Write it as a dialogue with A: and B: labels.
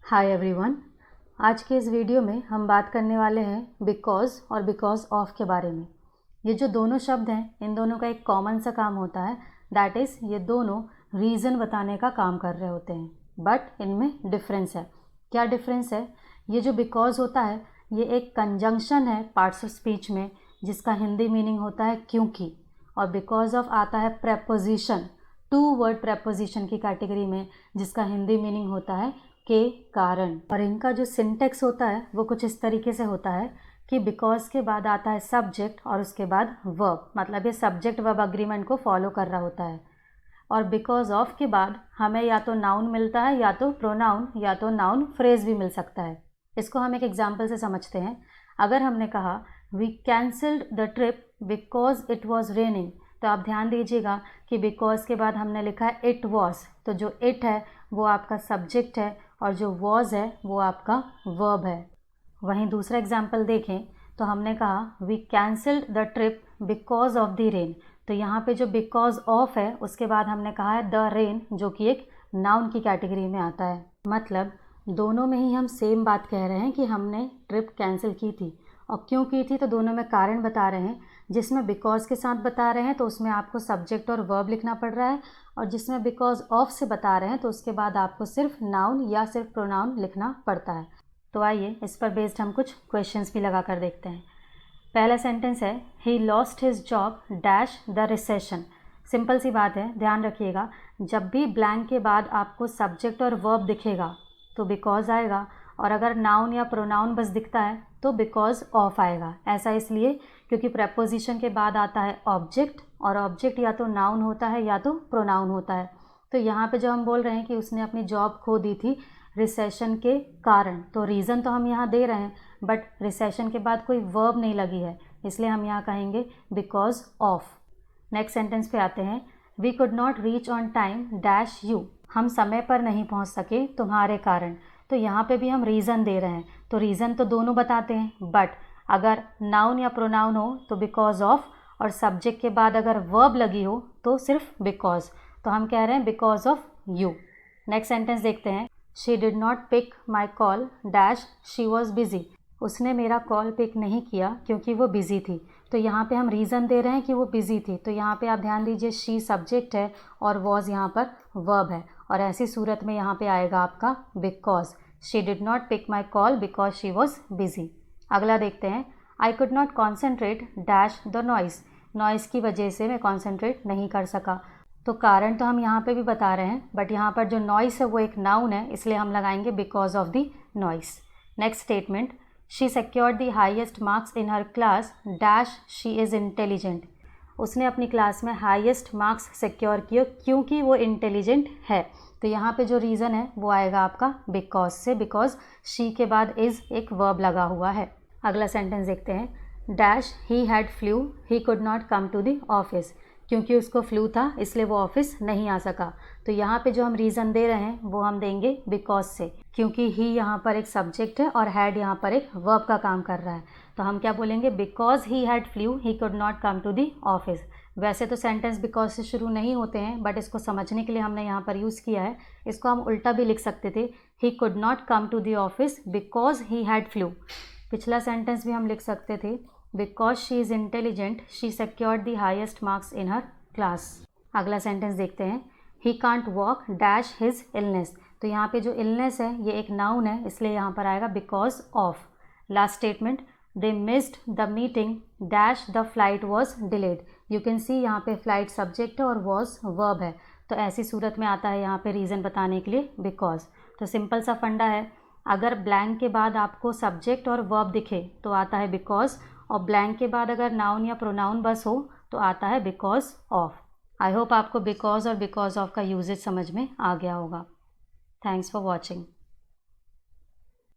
A: Hi everyone. आज के इस वीडियो में हम बात करने वाले हैं बिकॉज़ और बिकॉज़ ऑफ के बारे में। ये जो दोनों शब्द हैं, इन दोनों का एक कॉमन सा काम होता है, दैट इज़ ये दोनों रीज़न बताने का काम कर रहे होते हैं, बट इनमें डिफरेंस है। क्या डिफरेंस है? ये जो बिकॉज़ होता है, ये एक कंजंक्शन है पार्ट्स ऑफ स्पीच में, जिसका हिंदी मीनिंग होता है क्योंकि, और बिकॉज़ ऑफ आता है प्रेपोजिशन, टू वर्ड प्रेपोजिशन की कैटेगरी में, जिसका हिंदी मीनिंग होता है के कारण। और इनका जो सिंटेक्स होता है वो कुछ इस तरीके से होता है कि बिकॉज के बाद आता है सब्जेक्ट और उसके बाद वर्ब, मतलब ये सब्जेक्ट वर्ब अग्रीमेंट को फॉलो कर रहा होता है। और बिकॉज ऑफ के बाद हमें या तो नाउन मिलता है, या तो प्रोनाउन, या तो नाउन फ्रेज भी मिल सकता है। इसको हम एक एग्जाम्पल से समझते हैं। अगर हमने कहा we cancelled the trip because it was raining, तो आप ध्यान दीजिएगा कि बिकॉज के बाद हमने लिखा है इट वॉज, तो जो इट है वो आपका सब्जेक्ट है और जो वॉज है वो आपका वर्ब है। वहीं दूसरा एग्जाम्पल देखें तो हमने कहा we cancelled the trip because of the rain, तो यहाँ पे जो बिकॉज ऑफ है उसके बाद हमने कहा है द रेन, जो कि एक नाउन की कैटेगरी में आता है। मतलब दोनों में ही हम सेम बात कह रहे हैं कि हमने ट्रिप कैंसिल की थी, और क्यों की थी तो दोनों में कारण बता रहे हैं। जिसमें बिकॉज के साथ बता रहे हैं तो उसमें आपको सब्जेक्ट और वर्ब लिखना पड़ रहा है, और जिसमें बिकॉज ऑफ से बता रहे हैं तो उसके बाद आपको सिर्फ नाउन या सिर्फ प्रोनाउन लिखना पड़ता है। तो आइए इस पर बेस्ड हम कुछ क्वेश्चंस भी लगा कर देखते हैं। पहला सेंटेंस है he lost his job dash the recession. Simple सी बात है, ध्यान रखिएगा, जब भी ब्लैंक के बाद आपको सब्जेक्ट और वर्ब दिखेगा तो बिकॉज आएगा, और अगर नाउन या प्रोनाउन बस दिखता है तो बिकॉज ऑफ आएगा। ऐसा इसलिए क्योंकि प्रेपोजिशन के बाद आता है ऑब्जेक्ट, और ऑब्जेक्ट या तो नाउन होता है या तो प्रोनाउन होता है। तो यहाँ पे जो हम बोल रहे हैं कि उसने अपनी जॉब खो दी थी रिसेशन के कारण, तो रीज़न तो हम यहाँ दे रहे हैं, बट रिसेशन के बाद कोई वर्ब नहीं लगी है, इसलिए हम यहाँ कहेंगे बिकॉज ऑफ। नेक्स्ट सेंटेंस पे आते हैं we could not reach on time dash you, हम समय पर नहीं पहुँच सके तुम्हारे कारण। तो यहाँ पे भी हम रीज़न दे रहे हैं, तो रीज़न तो दोनों बताते हैं, बट अगर नाउन या प्रोनाउन हो तो बिकॉज ऑफ, और सब्जेक्ट के बाद अगर वर्ब लगी हो तो सिर्फ बिकॉज, तो हम कह रहे हैं because of you. Next sentence देखते हैं she did not pick my call dash she was busy, उसने मेरा कॉल पिक नहीं किया क्योंकि वो बिज़ी थी। तो यहाँ पे हम रीज़न दे रहे हैं कि वो बिज़ी थी, तो यहाँ पे आप ध्यान दीजिए शी सब्जेक्ट है और वॉज यहाँ पर वर्ब है, और ऐसी सूरत में यहाँ पे आएगा आपका because. She did not pick my call because she was busy. अगला देखते हैं I could not concentrate dash the noise, noise की वजह से मैं कॉन्सेंट्रेट नहीं कर सका। तो कारण तो हम यहाँ पे भी बता रहे हैं, बट यहाँ पर जो नॉइज़ है वो एक नाउन है, इसलिए हम लगाएंगे because of the noise. Next statement she secured the highest marks in her class dash she is intelligent, उसने अपनी क्लास में हाईएस्ट मार्क्स सिक्योर किए क्योंकि वो इंटेलिजेंट है। तो यहाँ पे जो रीज़न है वो आएगा आपका बिकॉज से, बिकॉज शी के बाद इज़ एक वर्ब लगा हुआ है। अगला सेंटेंस देखते हैं dash he had flu he could not come to the office, क्योंकि उसको फ्लू था इसलिए वो ऑफिस नहीं आ सका। तो यहाँ पे जो हम रीज़न दे रहे हैं वो हम देंगे बिकॉज से, क्योंकि ही यहाँ पर एक सब्जेक्ट है और हैड यहाँ पर एक वर्ब का काम कर रहा है। तो हम क्या बोलेंगे because he had flu he could not come to the office. वैसे तो सेंटेंस बिकॉज से शुरू नहीं होते हैं, बट इसको समझने के लिए हमने यहाँ पर यूज़ किया है। इसको हम उल्टा भी लिख सकते थे, he could not come to the office because he had flu. पिछला सेंटेंस भी हम लिख सकते थे because she is intelligent she secured the highest marks in her class. अगला सेंटेंस देखते हैं he can't walk dash his illness, तो यहाँ पे जो इलनेस है ये एक नाउन है, इसलिए यहाँ पर आएगा because of. Last statement they missed the meeting dash the flight was delayed, you can see यहाँ पे फ्लाइट सब्जेक्ट है और वॉज वर्ब है, तो ऐसी सूरत में आता है यहाँ पे रीज़न बताने के लिए बिकॉज। तो सिंपल सा फंडा है, अगर ब्लैंक के बाद आपको सब्जेक्ट और वर्ब दिखे तो आता है बिकॉज, और ब्लैंक के बाद अगर नाउन या प्रोनाउन बस हो तो आता है बिकॉज ऑफ। आई होप आपको बिकॉज और बिकॉज ऑफ का यूजेज समझ में आ गया होगा। Thanks for watching.